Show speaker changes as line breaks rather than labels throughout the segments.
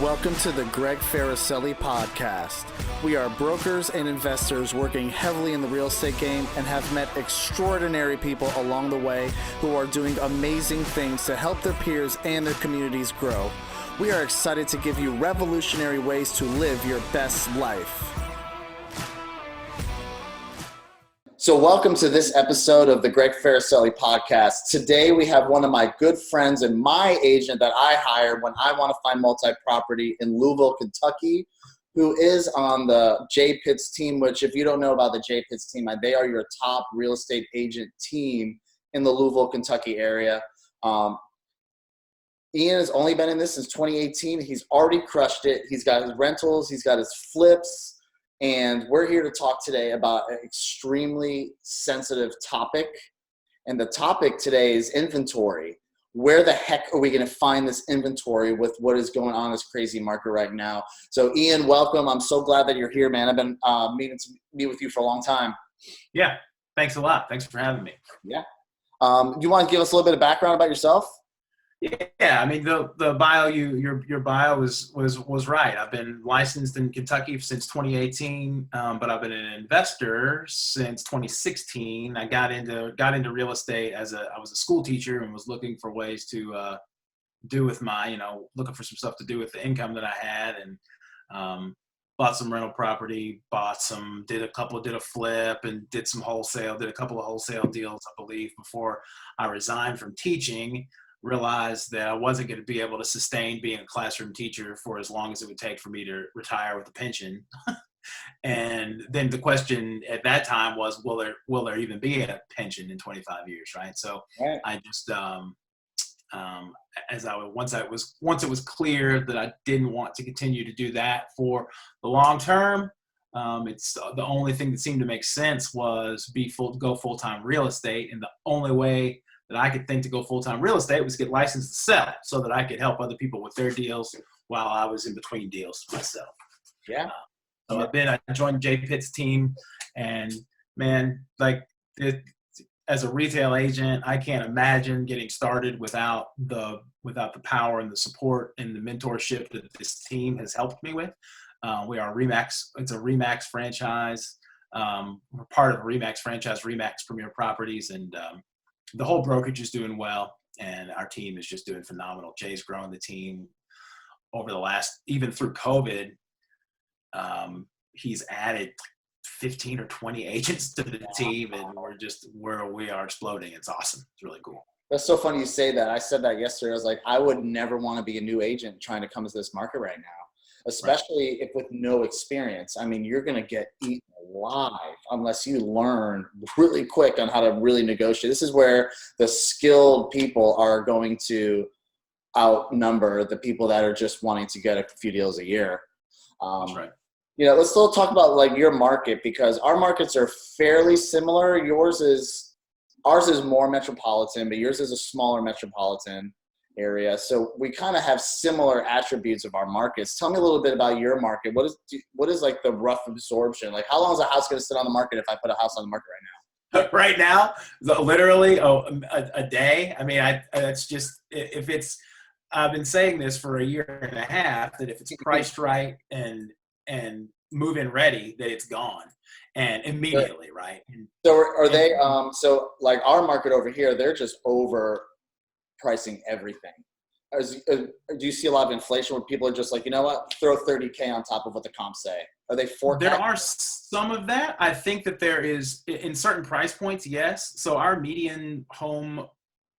Welcome to the Greg Farricielli podcast. We are brokers and investors working heavily in the real estate game and have met extraordinary people along the way who are doing amazing things to help their peers and their communities grow. We are excited to give you revolutionary ways to live your best life. So welcome to this episode of the Greg Farricielli podcast. Today we have one of my good friends and my agent that I hired when I want to find multi-property in Louisville, Kentucky, who is on the J Pitts team, which if you don't know about the J Pitts team, they are your top real estate agent team in the Louisville, Kentucky area. Ian has only been in this since 2018. He's already crushed it. He's got his rentals. He's got his flips. And we're here to talk today about an extremely sensitive topic. And the topic today is inventory. Where the heck are we going to find this inventory with what is going on in this crazy market right now? So Ian, welcome. I'm so glad that you're here, man. I've been meaning to meet with you for a long time.
Yeah, thanks a lot. Thanks for having me.
Yeah. Do you want to give us a little bit of background about yourself?
Yeah, I mean the bio your bio was right. I've been licensed in Kentucky since 2018, but I've been an investor since 2016. I got into real estate I was a school teacher and was looking for ways to do with my looking for some stuff to do with the income that I had, and bought some rental property, did a flip, and did a couple of wholesale deals, I believe, before I resigned from teaching. Realized that I wasn't going to be able to sustain being a classroom teacher for as long as it would take for me to retire with a pension. And then the question at that time was, will there even be a pension in 25 years, right? So right. I just, once it was clear that I didn't want to continue to do that for the long term, it's the only thing that seemed to make sense was go full-time real estate. And the only way that I could think to go full-time real estate was get licensed to sell so that I could help other people with their deals while I was in between deals myself.
Yeah.
I joined J Pitts team, and man, as a retail agent, I can't imagine getting started without the power and the support and the mentorship that this team has helped me with. We are Remax. It's a Remax franchise. We're part of a Remax franchise, Remax Premier Properties, and the whole brokerage is doing well, and our team is just doing phenomenal. Jay's growing the team over even through COVID. He's added 15 or 20 agents to the team, and we are exploding. It's awesome. It's really cool.
That's so funny you say that. I said that yesterday. I was like, I would never want to be a new agent trying to come to this market right now, especially if with no experience. I mean, you're going to get eaten alive unless you learn really quick on how to really negotiate. This is where the skilled people are going to outnumber the people that are just wanting to get a few deals a year.
That's right.
Let's still talk about your market, because our markets are fairly similar. Ours is more metropolitan, but yours is a smaller metropolitan area. So we kind of have similar attributes of our markets. Tell me a little bit about your market. What is the rough absorption? How long is a house going to sit on the market if I put a house on the market right now?
Right now, literally a day. I mean, I've been saying this for a year and a half, that if it's priced right and move-in ready, that it's gone and immediately, right?
So are they? So our market over here, they're just overpricing everything. Do you see a lot of inflation where people are just like, you know what, throw $30K on top of what the comps say? Are they forecasting?
There are some of that. I think that there is in certain price points, yes. So our median home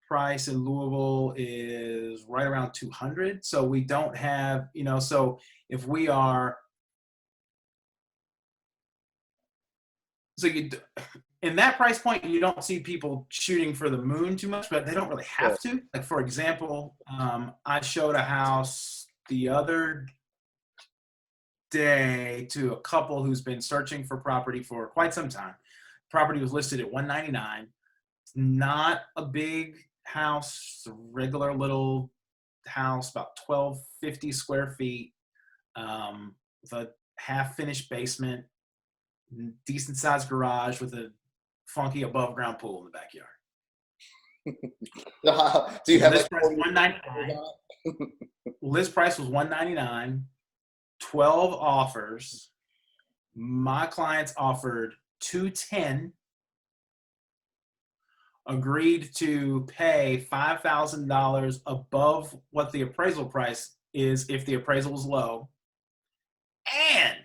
price in Louisville is right around 200. So we don't have, so if we are, in that price point, you don't see people shooting for the moon too much, but they don't really have to. For example, I showed a house the other day to a couple who's been searching for property for quite some time. Property was listed at $199. It's not a big house, it's a regular little house, about 1,250 square feet, with a half-finished basement, decent sized garage with a funky above ground pool in the backyard.
Do you have
this price $199? List price was $199, 12 offers. My clients offered $210, agreed to pay $5,000 above what the appraisal price is if the appraisal was low, and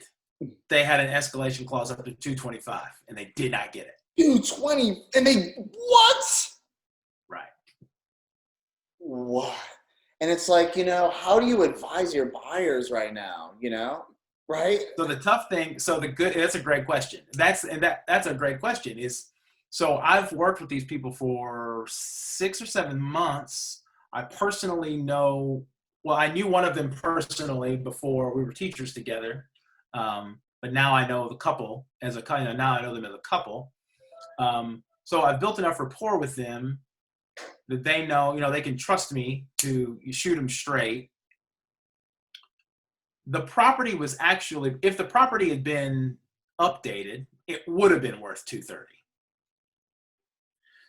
they had an escalation clause up to $225, and they did not get it.
$220, and they what?
Right.
What? And it's like, how do you advise your buyers right now? Right?
So the tough thing, that's a great question. That's a great question. So I've worked with these people for 6 or 7 months. I personally know, well, I knew one of them personally before we were teachers together. But now I know the couple now I know them as a couple. So I've built enough rapport with them that they know, they can trust me to shoot them straight. The property was actually, if the property had been updated, it would have been worth $230.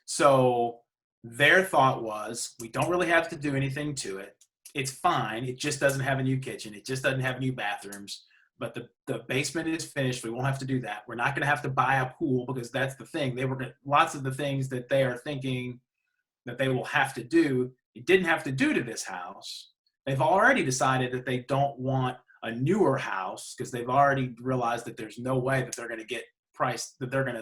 So their thought was, we don't really have to do anything to it. It's fine. It just doesn't have a new kitchen. It just doesn't have new bathrooms. But the basement is finished. We won't have to do that. We're not going to have to buy a pool, because that's the thing. Lots of the things that they are thinking that they will have to do, it didn't have to do to this house. They've already decided that they don't want a newer house, because they've already realized that there's no way that they're going to get priced, that they're going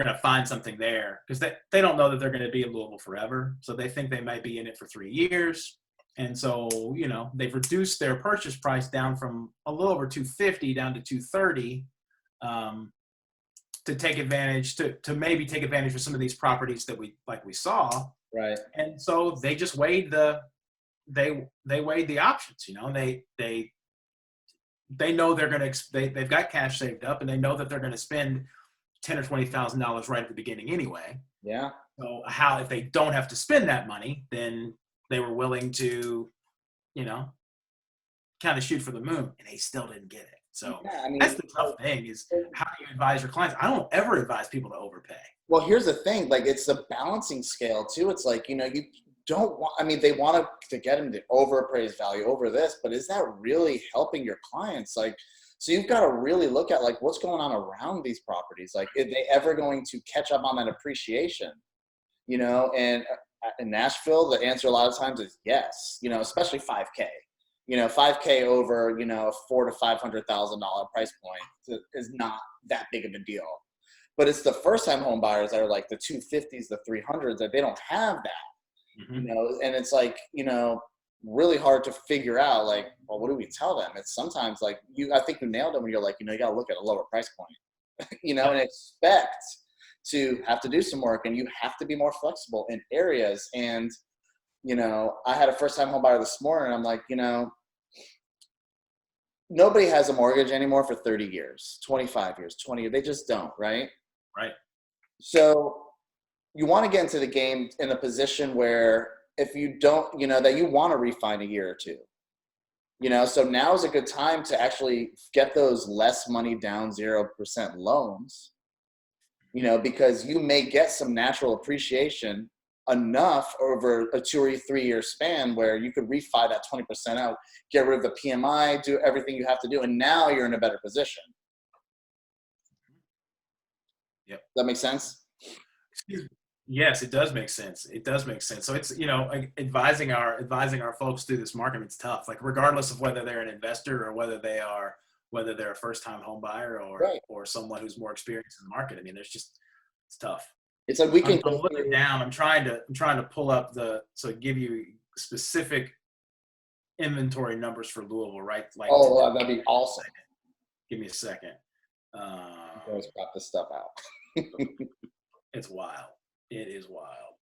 to find something there, because they don't know that they're going to be in Louisville forever. So they think they might be in it for 3 years. And so, they've reduced their purchase price down from a little over $250 down to $230, to take advantage, to maybe take advantage of some of these properties that we saw.
Right.
And so they just weighed they weighed the options, they know they've got cash saved up, and they know that they're going to spend $10,000 or $20,000 right at the beginning anyway.
Yeah.
So if they don't have to spend that money, then they were willing to, kind of shoot for the moon, and they still didn't get it. So that's the tough thing, is how do you advise your clients? I don't ever advise people to overpay.
Well, here's the thing, like, it's the balancing scale too. It's like, you don't want, they want to get them to overappraise value over this, but is that really helping your clients? Like, so you've got to really look at, like, what's going on around these properties. Like, are they ever going to catch up on that appreciation? And in Nashville, the answer a lot of times is yes, especially 5K. 5K over, $400,000 to $500,000 price point is not that big of a deal. But it's the first-time home buyers that are like the 250s, the 300s, that they don't have that.
Mm-hmm.
And it's like, really hard to figure out, like, well, what do we tell them? It's sometimes like I think you nailed it when you're like, you got to look at a lower price point, and expect to have to do some work, and you have to be more flexible in areas. And, I had a first-time home buyer this morning, and I'm like, nobody has a mortgage anymore for 30 years, 25 years, 20 years. They just don't, right?
Right.
So you want to get into the game in a position where if you don't, that you want to refi in a year or two. So now is a good time to actually get those less money down 0% loans, because you may get some natural appreciation enough over a 2 or 3 year span where you could refi that 20% out, get rid of the PMI, do everything you have to do, and now you're in a better position.
Yep.
Does that make sense?
Yes, it does make sense. It does make sense. So it's, advising our folks through this market, it's tough. Like, regardless of whether they're an investor or whether they're a first-time home buyer or someone who's more experienced in the market. I mean, it's tough.
It's like
I'm looking down. I'm trying to pull up give you specific inventory numbers for Louisville, right? Like,
that'd be awesome.
Give me a second.
Always got this stuff out.
It's wild. It is wild.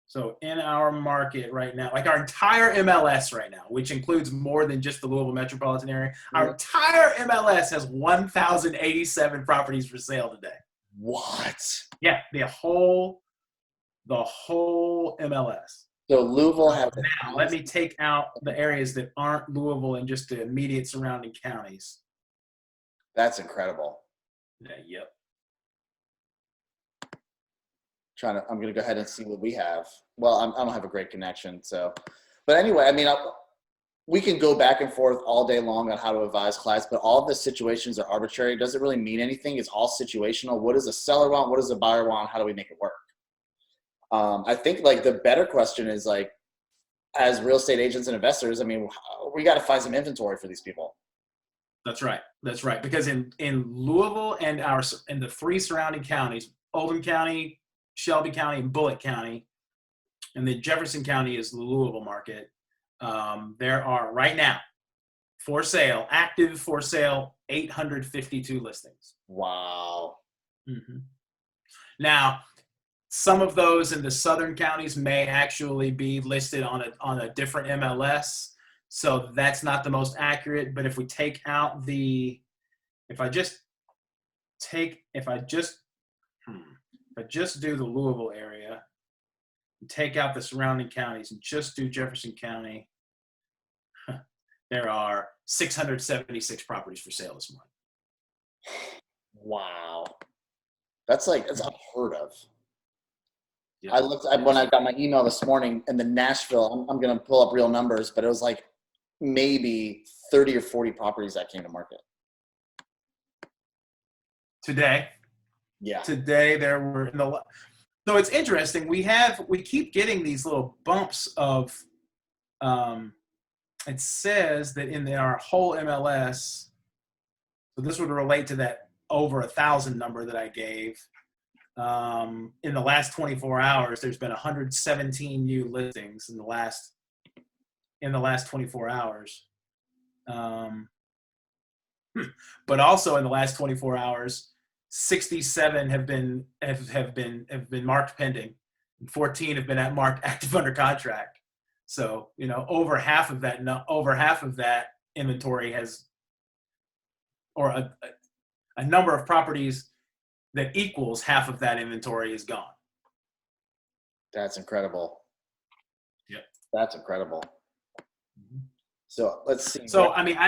So in our market right now, like our entire MLS right now, which includes more than just the Louisville metropolitan area, our entire MLS has 1,087 properties for sale today.
What?
Yeah, the whole MLS.
So Louisville has.
Now, let me take out the areas that aren't Louisville and just the immediate surrounding counties.
That's incredible.
Yeah, yep.
I'm going to go ahead and see what we have. Well, I don't have a great connection. So, but anyway, I mean, we can go back and forth all day long on how to advise clients, but all of the situations are arbitrary. It doesn't really mean anything. It's all situational. What does a seller want? What does a buyer want? How do we make it work? I think like the better question is like, as real estate agents and investors, I mean, we got to find some inventory for these people.
That's right. That's right. Because in Louisville and the 3 surrounding counties, Oldham County, Shelby County, and Bullitt County, and then Jefferson County is the Louisville market. There are right now active for sale, 852 listings.
Wow.
Mm-hmm. Now, some of those in the southern counties may actually be listed on a different MLS. So that's not the most accurate, but if we take out if I just do the Louisville area, take out the surrounding counties and just do Jefferson County, there are 676 properties for sale this month.
Wow. That's unheard of.
Yep.
I looked when I got my email this morning in the Nashville, I'm going to pull up real numbers, but it was like maybe 30 or 40 properties that came to market.
Today.
Yeah.
Today there were so it's interesting. We keep getting these little bumps of it says that in our whole MLS, so this would relate to that over 1,000 number that I gave. In the last 24 hours, there's been 117 new listings in the last 24 hours. But also in the last 24 hours, 67 have been marked pending, and 14 have been marked active under contract. So, over half of that inventory has, or a number of properties that equals half of that inventory is gone.
That's incredible.
Yeah.
That's incredible. So let's see.
So, I mean,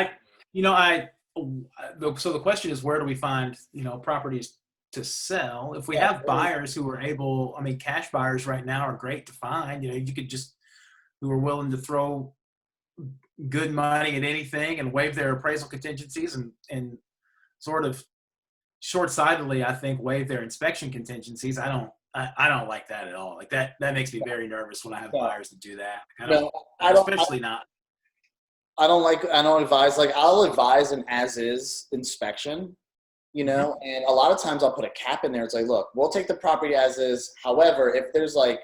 so the question is, where do we find, properties to sell? If we have buyers who are cash buyers right now are great to find. You could who are willing to throw good money at anything and waive their appraisal contingencies and sort of short-sightedly, I think, waive their inspection contingencies. I don't like that at all. Like that makes me very nervous when I have buyers that do that. I don't
advise, like I'll advise an as-is inspection, and a lot of times I'll put a cap in there. It's like, look, we'll take the property as is. However, if there's like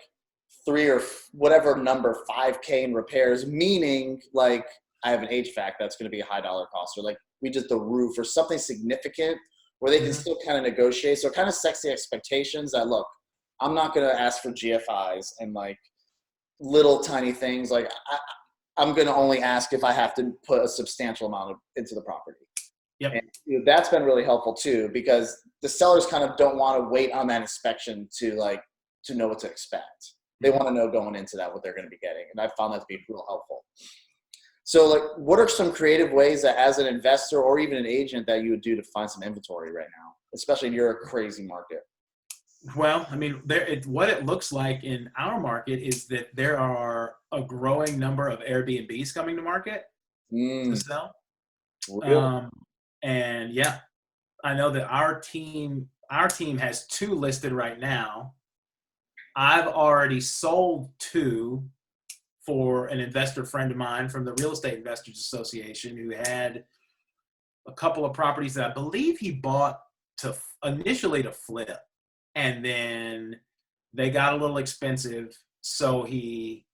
3 or whatever number, 5K in repairs, meaning like I have an HVAC that's going to be a high dollar cost, or like we did the roof or something significant where they can still kind of negotiate. So it kind of sets the expectations that, look, I'm not going to ask for GFIs and like little tiny things. Like I'm going to only ask if I have to put a substantial amount into the property.
Yep.
And that's been really helpful too, because the sellers kind of don't want to wait on that inspection to know what to expect. They want to know going into that what they're going to be getting. And I found that to be real helpful. So like, what are some creative ways that as an investor or even an agent that you would do to find some inventory right now, especially in your crazy market?
Well, I mean, what it looks like in our market is that there are a growing number of Airbnbs coming to market to sell.
Really?
And yeah, I know that our team has 2 listed right now. I've already sold 2 for an investor friend of mine from the Real Estate Investors Association who had a couple of properties that I believe he bought initially to flip. And then they got a little expensive, so he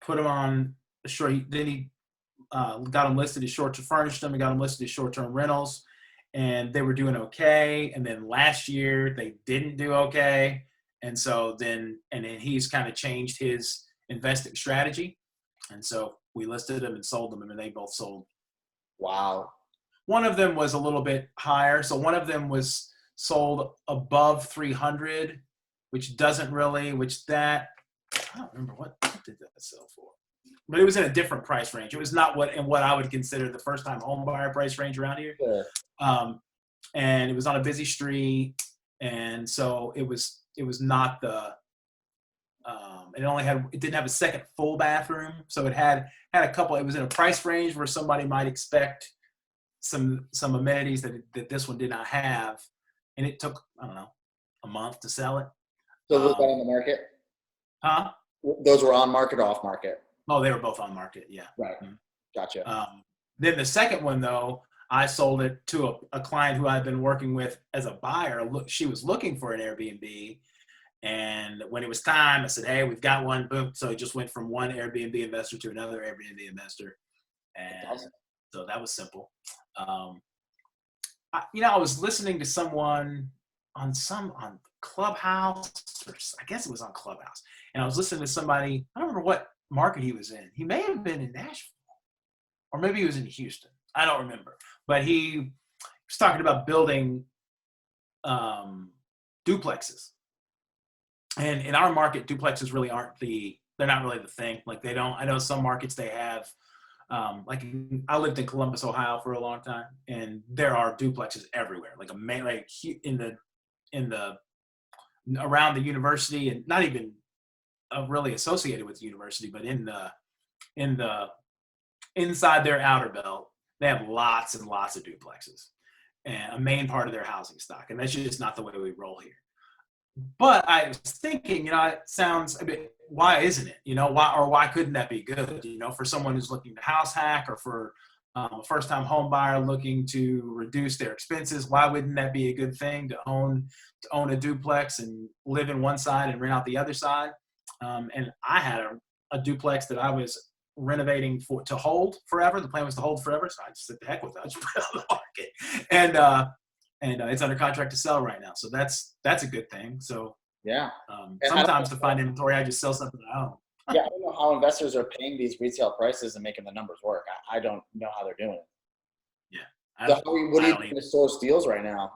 put them on a short. Then he got them listed as short-term, furnished them, and got them listed as short-term rentals, and they were doing okay. And then last year they didn't do okay, and so then he's kind of changed his investing strategy, and so we listed them and sold them, and they both sold.
Wow. One
of them was a little bit higher, so one of them was sold above 300, which I don't remember what did that sell for, but it was in a different price range. It was not what I would consider the first time home buyer price range around here.
Sure.
And it was on a busy street, and so it was it was not the, it didn't have a second full bathroom. So it had a couple, it was in a price range where somebody might expect some amenities that this one did not have. And it took, I don't know, a month to sell it.
So those are on the market?
Huh?
Those were on market or off market?
Oh, they were both on market. Yeah.
Right. Gotcha.
Then the second one, though, I sold it to a client who I've been working with as a buyer. She was looking for an Airbnb. And when it was time, I said, hey, we've got one. Boom. So it just went from one Airbnb investor to another Airbnb investor. And awesome. So that was simple. I was listening to someone on Clubhouse, or I guess it was on Clubhouse. And I was listening to somebody, I don't remember what market he was in. He may have been in Nashville, or maybe he was in Houston. I don't remember. But he was talking about building duplexes. And in our market, duplexes really they're not really the thing. Like I know some markets they have, I lived in Columbus, Ohio for a long time, and there are duplexes everywhere. Around the university, and not even really associated with the university, but inside their outer belt, they have lots and lots of duplexes, and a main part of their housing stock. And that's just not the way we roll here. But I was thinking, it sounds a bit, why isn't it? Why couldn't that be good? For someone who's looking to house hack, or for a first-time home buyer looking to reduce their expenses, why wouldn't that be a good thing to own a duplex and live in one side and rent out the other side? And I had a duplex that I was renovating to hold forever. The plan was to hold forever, so I just said, the heck with that, I just put it on the market. And it's under contract to sell right now. So that's a good thing. So
yeah.
Sometimes to find inventory, I just sell something I own.
Yeah, I don't know how investors are paying these retail prices and making the numbers work. I don't know how they're doing it.
Yeah.
What are you doing to source deals right now?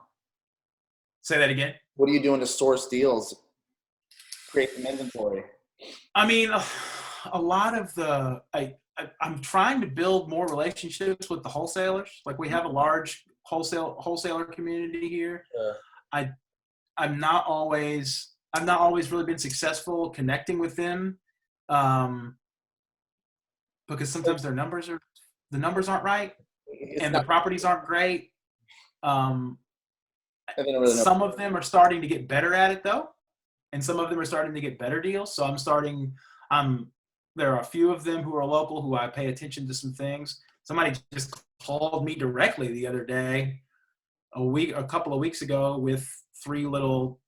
Say that again.
What are you doing to source deals? Create some inventory.
I mean, a lot of I'm trying to build more relationships with the wholesalers. Like, we have a large wholesaler community here. Sure. I've not always really been successful connecting with them, because sometimes the numbers aren't right, and the properties aren't great. Some of them are starting to get better at it, though, and some of them are starting to get better deals. So there are a few of them who are local who I pay attention to some things. Somebody just called me directly the other day, a couple of weeks ago, with three little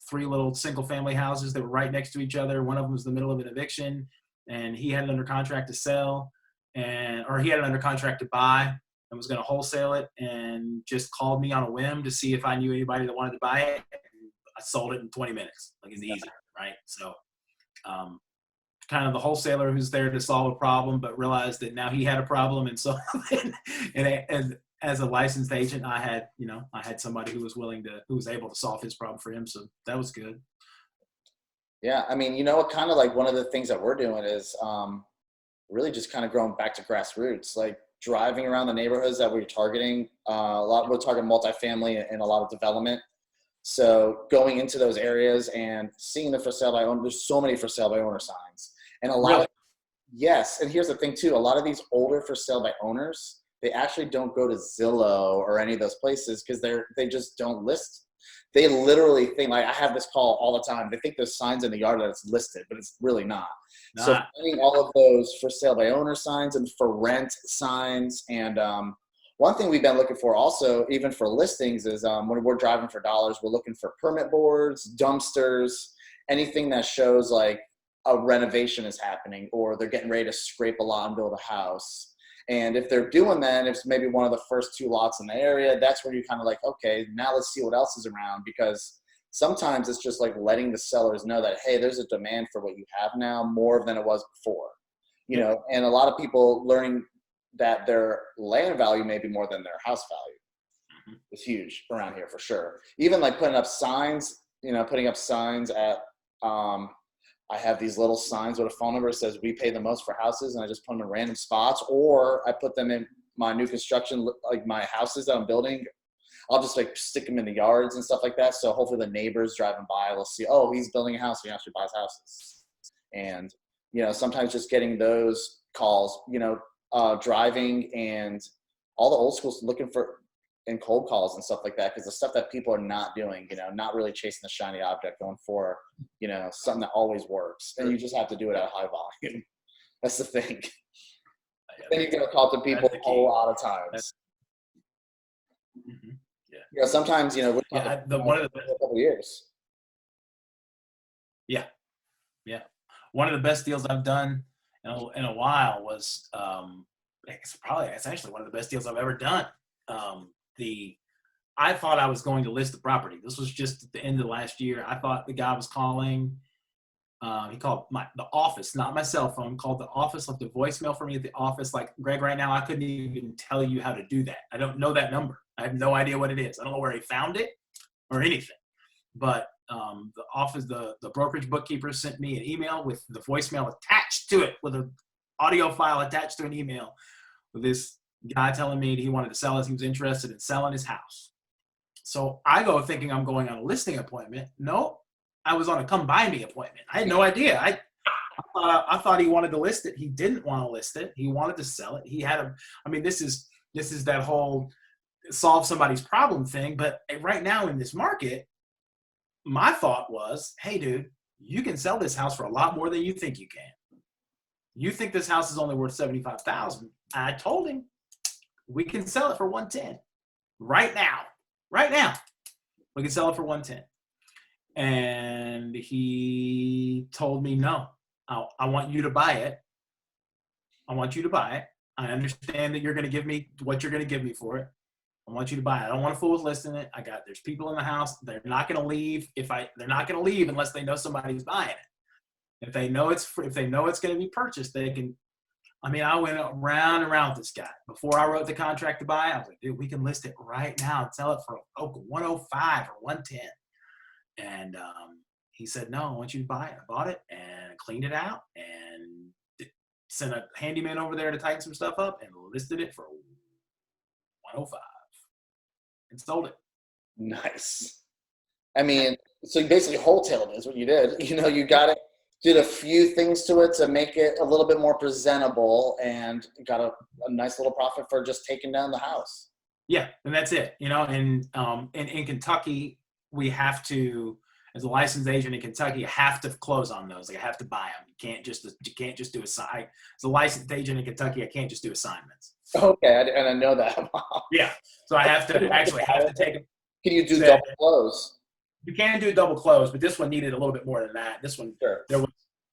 single family houses that were right next to each other. One of them was in the middle of an eviction, and he had it under contract to sell, or he had it under contract to buy and was going to wholesale it, and just called me on a whim to see if I knew anybody that wanted to buy it. And I sold it in 20 minutes. Like, it's easy, right? So, kind of the wholesaler who's there to solve a problem, but realized that now he had a problem, and so and as a licensed agent, I had somebody who was able to solve his problem for him. So that was good.
Yeah, I mean, kind of like one of the things that we're doing is really just kind of going back to grassroots, like driving around the neighborhoods that we're targeting. We're targeting multifamily and a lot of development. So going into those areas and seeing the for sale by owner, there's so many for sale by owner signs. And a lot yes. And here's the thing too, a lot of these older for sale by owners, they actually don't go to Zillow or any of those places because they just don't list. They literally think, like, I have this call all the time. They think there's signs in the yard that it's listed, but it's really not. So finding all of those for sale by owner signs and for rent signs. And one thing we've been looking for also, even for listings, is when we're driving for dollars, we're looking for permit boards, dumpsters, anything that shows like a renovation is happening or they're getting ready to scrape a lot and build a house. And if they're doing that, if it's maybe one of the first two lots in the area, that's where you're kind of like, okay, now let's see what else is around. Because sometimes it's just like letting the sellers know that, hey, there's a demand for what you have now more than it was before. And a lot of people learning that their land value may be more than their house value is huge around here for sure. Even like putting up signs at, I have these little signs with a phone number that says we pay the most for houses, and I just put them in random spots, or I put them in my new construction, like my houses that I'm building. I'll just like stick them in the yards and stuff like that. So hopefully the neighbors driving by will see, oh, he's building a house. He actually buys houses. And, you know, sometimes just getting those calls, you know, driving and all the old schools looking for and cold calls and stuff like that. Cause the stuff that people are not doing, you know, not really chasing the shiny object, going for, you know, something that always works. And you just have to do it at a high volume. That's the thing. Then you're going to talk to people a lot of times.
Mm-hmm. Yeah.
You know, sometimes, you know, we're
one of the
a couple years.
Yeah. Yeah. One of the best deals I've done in a while was, it's actually one of the best deals I've ever done. I thought I was going to list the property. This was just at the end of last year. I thought the guy was calling. He called the office, not my cell phone, called the office, left a voicemail for me at the office. Like, Greg, right now, I couldn't even tell you how to do that. I don't know that number. I have no idea what it is. I don't know where he found it or anything. But the office, the brokerage bookkeeper sent me an email with the voicemail attached to it, with an audio file attached to an email, with this guy telling me he wanted to sell us. He was interested in selling his house. So I go thinking I'm going on a listing appointment. No, I was on a come by me appointment. I had no idea. I thought he wanted to list it. He didn't want to list it. He wanted to sell it. He had this is that whole solve somebody's problem thing. But right now in this market, my thought was, hey, dude, you can sell this house for a lot more than you think you can. You think this house is only worth $75,000. I told him we can sell it for $110 right now. Right now, we can sell it for $110. And he told me, no, I want you to buy it. I want you to buy it. I understand that you're going to give me what you're going to give me for it. I want you to buy it. I don't want to fool with listing it. There's people in the house. They're not going to leave they're not going to leave unless they know somebody's buying it. If they know it's going to be purchased, they can. I went around and around with this guy. Before I wrote the contract to buy, I was like, dude, we can list it right now and sell it for $105 or $110. And he said, no, I want you to buy it. I bought it and cleaned it out and sent a handyman over there to tighten some stuff up and listed it for $105 and sold it.
Nice. So you basically wholetailed is what you did. You know, you did a few things to it to make it a little bit more presentable and got a nice little profit for just taking down the house.
Yeah, and that's it. You know, and in Kentucky, we have to, as a licensed agent in Kentucky, you have to close on those. Like, I have to buy them. You can't just do as a licensed agent in Kentucky, I can't just do assignments.
Okay, and I know that.
Yeah, so I have to take them.
Can you do double close?
You can do double close, but this one needed a little bit more than that. This one, sure.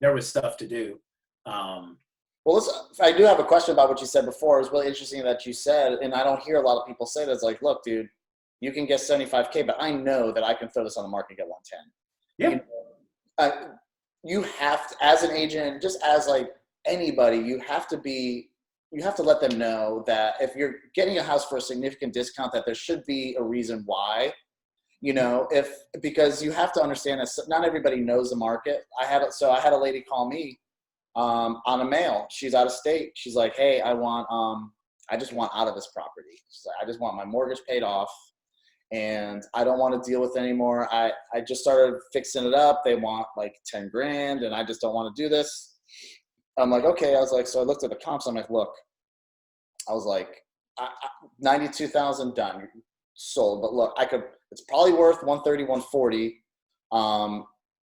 There was stuff to do.
Well, I do have a question about what you said before. It was really interesting that you said, and I don't hear a lot of people say that. It's like, look, dude, you can get $75K, but I know that I can throw this on the market and get $110.
Yeah.
You have to, as an agent, just as like anybody, you have to let them know that if you're getting a house for a significant discount, that there should be a reason why. You know, because you have to understand that not everybody knows the market. I had a lady call me on a mail. She's out of state. She's like, hey, I just want out of this property. She's like, I just want my mortgage paid off and I don't want to deal with it anymore. I just started fixing it up. They want like 10 grand and I just don't want to do this. I'm like, okay. I was like, so I looked at the comps. I'm like, look, I was like, 92,000 done, sold. But look, it's probably worth 130, 140.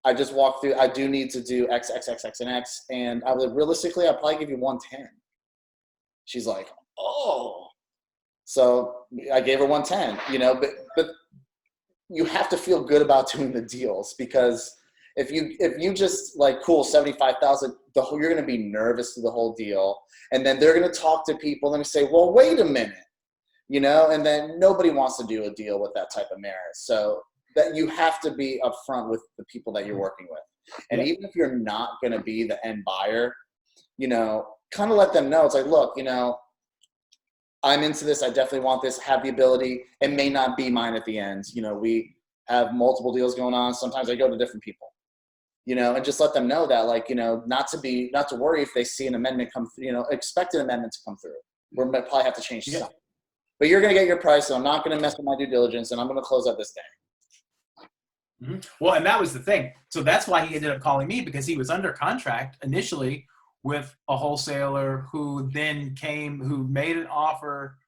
I just walked through, I do need to do X, X, X, X, and X. And I was like, realistically, I'll probably give you 110. She's like, oh. So I gave her 110, you know, but you have to feel good about doing the deals because if you just like, cool, 75,000, you're going to be nervous through the whole deal. And then they're going to talk to people and say, well, wait a minute, you know, and then nobody wants to do a deal with that type of merit. So that you have to be upfront with the people that you're working with. And even if you're not going to be the end buyer, you know, kind of let them know. It's like, look, you know, I'm into this. I definitely want this, have the ability. It may not be mine at the end. You know, we have multiple deals going on. Sometimes I go to different people, you know, and just let them know that, like, you know, not to worry if they see an amendment come through, you know, expect an amendment to come through. We might probably have to change something. but you're going to get your price, so I'm not going to mess with my due diligence, and I'm going to close out this day.
Mm-hmm. Well, and that was the thing. So that's why he ended up calling me, because he was under contract initially with a wholesaler who then who made an offer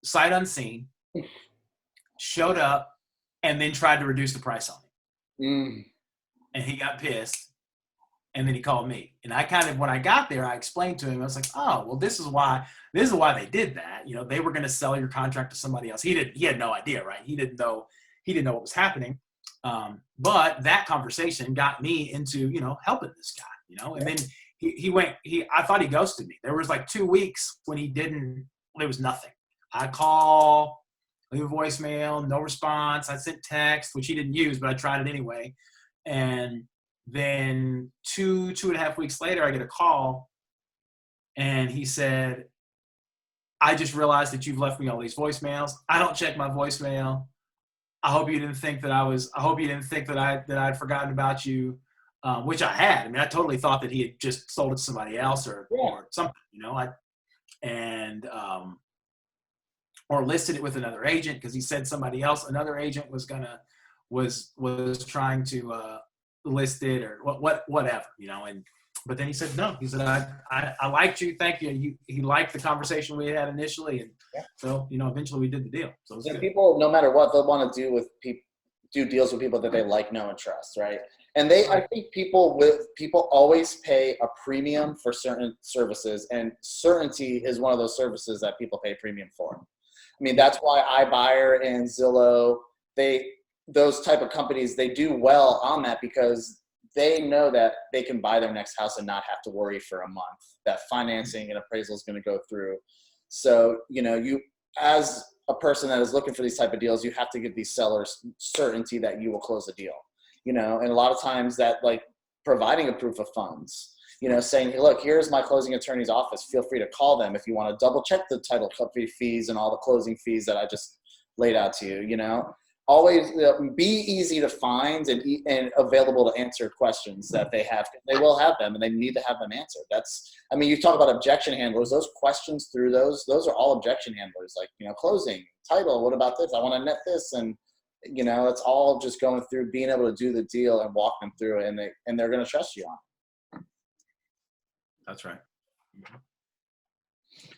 sight unseen, showed up, and then tried to reduce the price on it.
Mm.
And he got pissed. And then he called me. And I kind of, when I got there, I explained to him, I was like, oh, well, this is why they did that. You know, they were going to sell your contract to somebody else. He had no idea, right? He didn't know what was happening. But that conversation got me into, you know, helping this guy, you know, and then I thought he ghosted me. There was like 2 weeks when there was nothing. I call, leave a voicemail, no response. I sent text, which he didn't use, but I tried it anyway. And then two and a half weeks later, I get a call, and he said, I just realized that you've left me all these voicemails. I don't check my voicemail. I hope you didn't think that I'd forgotten about you, which I had. I mean, I totally thought that he had just sold it to somebody else or something, you know, or listed it with another agent, because he said another agent was trying to list it or whatever, you know. But then he said no. He said, I liked you, thank you. He liked the conversation we had initially, and so, you know, eventually we did the deal. So
people, no matter what, they'll want to do deals with people that they like, know, and trust, right? And I think people always pay a premium for certain services, and certainty is one of those services that people pay premium for. I mean, that's why iBuyer and Zillow, those type of companies, they do well on that, because they know that they can buy their next house and not have to worry for a month that financing and appraisal is going to go through. So, you know, you, as a person that is looking for these type of deals, you have to give these sellers certainty that you will close a deal, you know. And a lot of times that, like, providing a proof of funds, you know, saying, hey, look, here's my closing attorney's office. Feel free to call them if you want to double check the title company fees and all the closing fees that I just laid out to you, you know. Always be easy to find and available to answer questions that they have. They will have them, and they need to have them answered. I mean, you talk about objection handlers. Those questions through those are all objection handlers. Like, you know, closing, title, what about this? I want to net this, and, you know, it's all just going through being able to do the deal and walk them through it, and they're going to trust you on it.
That's right.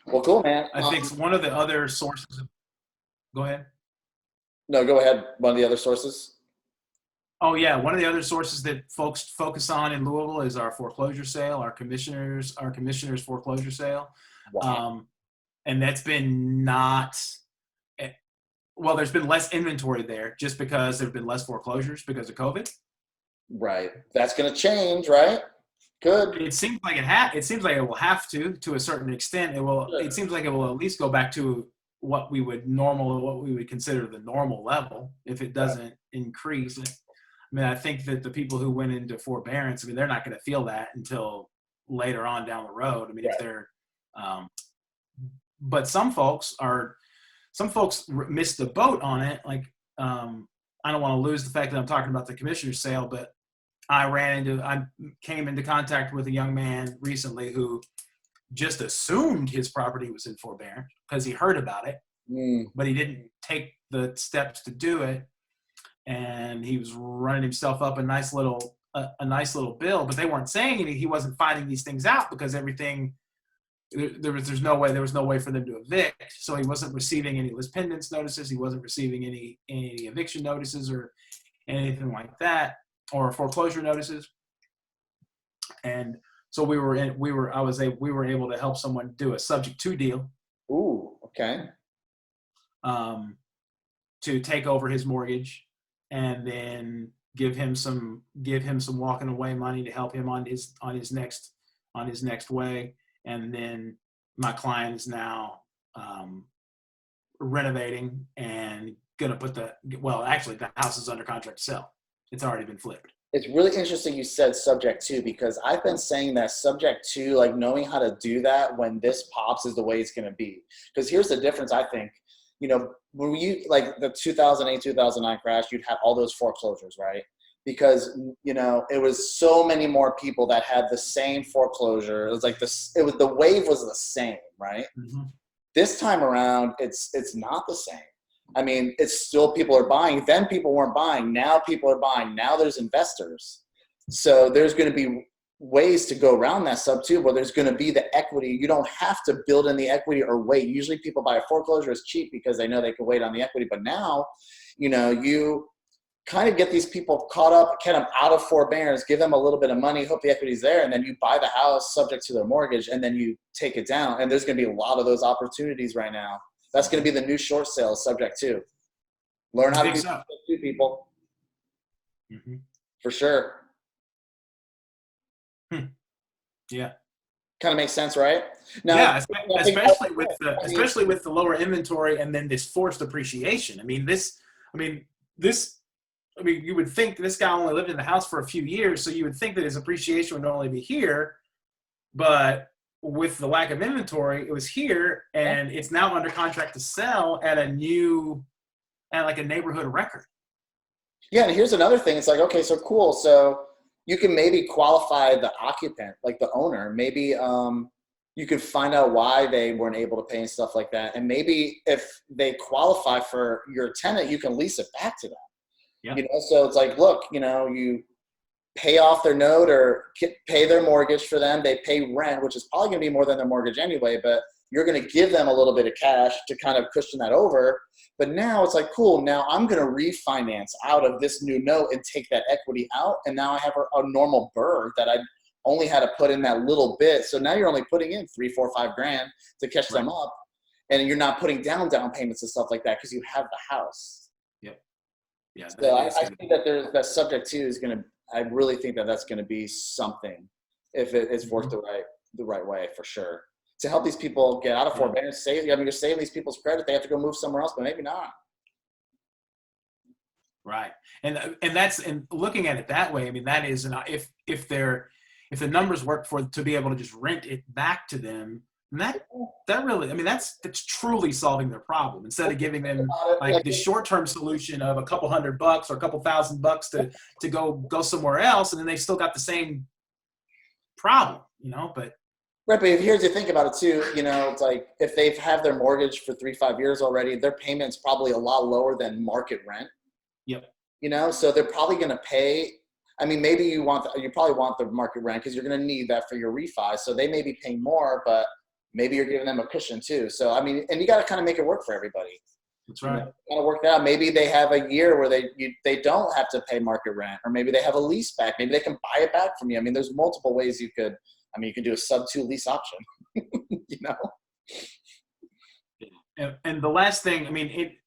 Well, cool, man.
I think one of the other sources. Go ahead.
No, go ahead. One of the other sources.
Oh yeah, one of the other sources that folks focus on in Louisville is our foreclosure sale, our commissioner's foreclosure sale.
Wow.
And that's been there's been less inventory there just because there've been less foreclosures because of COVID.
Right. That's going to change, right? Good.
It seems like it seems like it will have to a certain extent. It seems like it will at least go back to what we would consider the normal level if it doesn't increase. I mean, I think that the people who went into forbearance, I mean, they're not going to feel that until later on down the road. I mean, if they're, but some folks missed the boat on it. Like, I don't want to lose the fact that I'm talking about the commissioner's sale, but I came into contact with a young man recently who just assumed his property was in forbearance because he heard about it, but he didn't take the steps to do it. And he was running himself up a nice little bill, but they weren't saying anything. He wasn't finding these things out because everything, there was no way for them to evict. So he wasn't receiving any list pendants notices. He wasn't receiving any eviction notices or anything like that, or foreclosure notices. And so we were able to help someone do a subject to deal.
Ooh, okay.
To take over his mortgage and then give him some walking away money to help him on his next way. And then my client is now renovating and gonna actually the house is under contract to sell. It's already been flipped.
It's really interesting you said subject to, because I've been saying that subject to, like, knowing how to do that when this pops is the way it's going to be. Because here's the difference, I think. You know, when like the 2008, 2009 crash, you'd have all those foreclosures, right? Because, you know, it was so many more people that had the same foreclosure. It was like the wave was the same, right?
Mm-hmm.
This time around, it's not the same. I mean, it's still people are buying. Then people weren't buying. Now people are buying. Now there's investors. So there's going to be ways to go around that stuff too, where there's going to be the equity. You don't have to build in the equity or wait. Usually people buy a foreclosure as cheap because they know they can wait on the equity. But now, you kind of get these people caught up, get them out of forbearance, give them a little bit of money, hope the equity's there, and then you buy the house subject to their mortgage, and then you take it down. And there's going to be a lot of those opportunities right now. That's going to be the new short sale subject to. Learn how to do that too, people.
Mm-hmm.
For sure.
Yeah.
Kind of makes sense, right?
Now, yeah, especially with the lower inventory and then this forced appreciation. You would think this guy only lived in the house for a few years, so you would think that his appreciation would only be here, but with the lack of inventory, it was here, and it's now under contract to sell at a neighborhood record.
Yeah, and here's another thing. It's like, okay, so cool. So you can maybe qualify the occupant, like the owner. Maybe you could find out why they weren't able to pay and stuff like that. And maybe if they qualify for your tenant, you can lease it back to them.
Yeah.
So it's like, look, you pay off their note or pay their mortgage for them. They pay rent, which is probably going to be more than their mortgage anyway, but you're going to give them a little bit of cash to kind of cushion that over. But now it's like, cool, now I'm going to refinance out of this new note and take that equity out. And now I have a normal burr that I only had to put in that little bit. So now you're only putting in $3, $4, $5 to catch them up. And you're not putting down payments and stuff like that because you have the house.
Yep. Yeah.
So I think that there's that subject too is going to, I really think that that's going to be something if it is worked the right way, for sure, to help these people get out of forbearance. You're saving these people's credit. They have to go move somewhere else, but maybe not.
Right. And looking at it that way, that is, if the numbers work to be able to just rent it back to them, that really, that's truly solving their problem, instead of giving them like the short-term solution of a couple $100 or a couple $1,000 to go somewhere else, and then they still got the same problem, but.
Right, but here's the thing about it too, it's like if they've had their mortgage for 3-5 years already, their payment's probably a lot lower than market rent.
Yep.
So they're probably going to pay. Maybe you probably want the market rent because you're going to need that for your refi. So they may be paying more, but maybe you're giving them a cushion too. So, and you got to kind of make it work for everybody.
That's right.
Kind of work that out. Maybe they have a year where they don't have to pay market rent, or maybe they have a lease back. Maybe they can buy it back from you. There's multiple ways you could. You can do a sub-2 lease option.
And the last thing,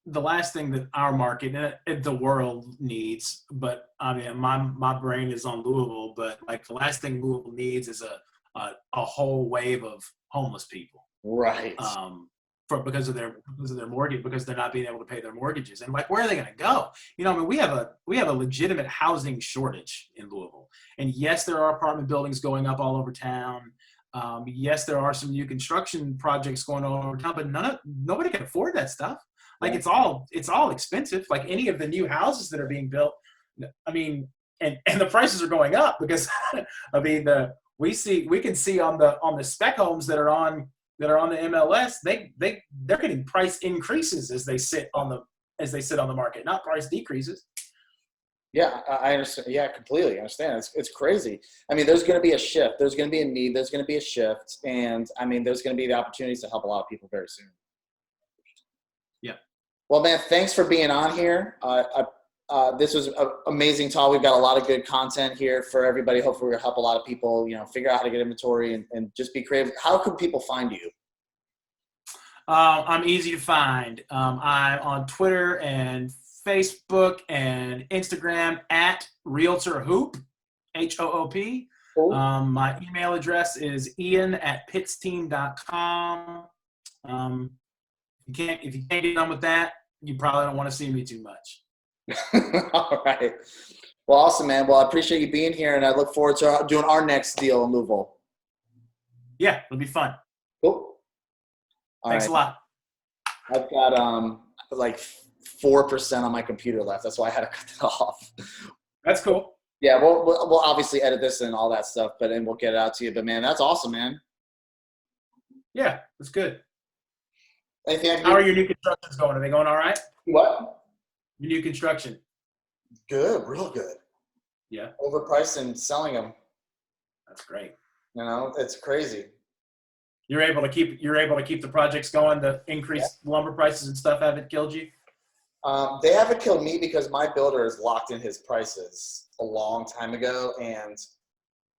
the last thing that our market, the world needs, but my brain is on Louisville, but like the last thing Louisville needs is a whole wave of homeless people.
Right.
Because of their mortgage, because they're not being able to pay their mortgages. And like, where are they going to go? We have a legitimate housing shortage in Louisville. And yes, there are apartment buildings going up all over town. Yes, there are some new construction projects going on over town, but nobody can afford that stuff. Like, it's all expensive. Like any of the new houses that are being built, and the prices are going up because we can see on the spec homes that are on the MLS, they're getting price increases as they sit on the market, not price decreases.
Yeah, I understand. Yeah, completely understand. It's crazy. There's going to be a shift. There's going to be a need. There's going to be a shift. And there's going to be the opportunities to help a lot of people very soon.
Yeah.
Well, man, thanks for being on here. This was an amazing talk. We've got a lot of good content here for everybody. Hopefully we'll help a lot of people, figure out how to get inventory and just be creative. How can people find you?
I'm easy to find. I'm on Twitter and Facebook and Instagram at RealtorHoop, HOOP.
Cool.
My email address is ian@pitsteam.com. If you can't get done with that, you probably don't want to see me too much.
All right. Well, awesome, man. Well, I appreciate you being here, and I look forward to doing our next deal in Louisville.
Yeah, it'll be fun.
Cool.
Thanks a lot.
I've got like 4% on my computer left. That's why I had to cut that off.
That's cool.
Yeah, we'll obviously edit this and all that stuff, but then we'll get it out to you. But man, that's awesome, man.
Yeah, it's good.
Anything?
How are your new constructions going? Are they going all right?
What?
Your new construction?
Good, real good.
Yeah,
Overpriced and selling them.
that's great.
You know, it's crazy.
You're able to keep the projects going. The increased lumber prices and stuff haven't killed you.
They haven't killed me because my builder has locked in his prices a long time ago, and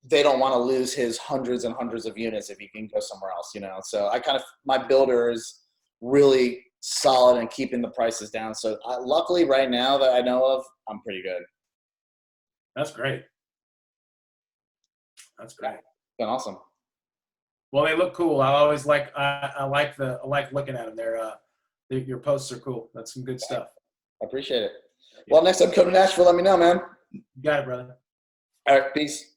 they don't want to lose his hundreds and hundreds of units if he can go somewhere else, you know. So my builder is really solid in keeping the prices down. So luckily right now that I know of, I'm pretty good.
That's great. That's great.
It's been awesome.
Well, they look cool. I like looking at them. Your posts are cool. That's some good stuff.
I appreciate it. Well, next time come to Nashville, let me know, man.
You got it, brother.
All right, peace.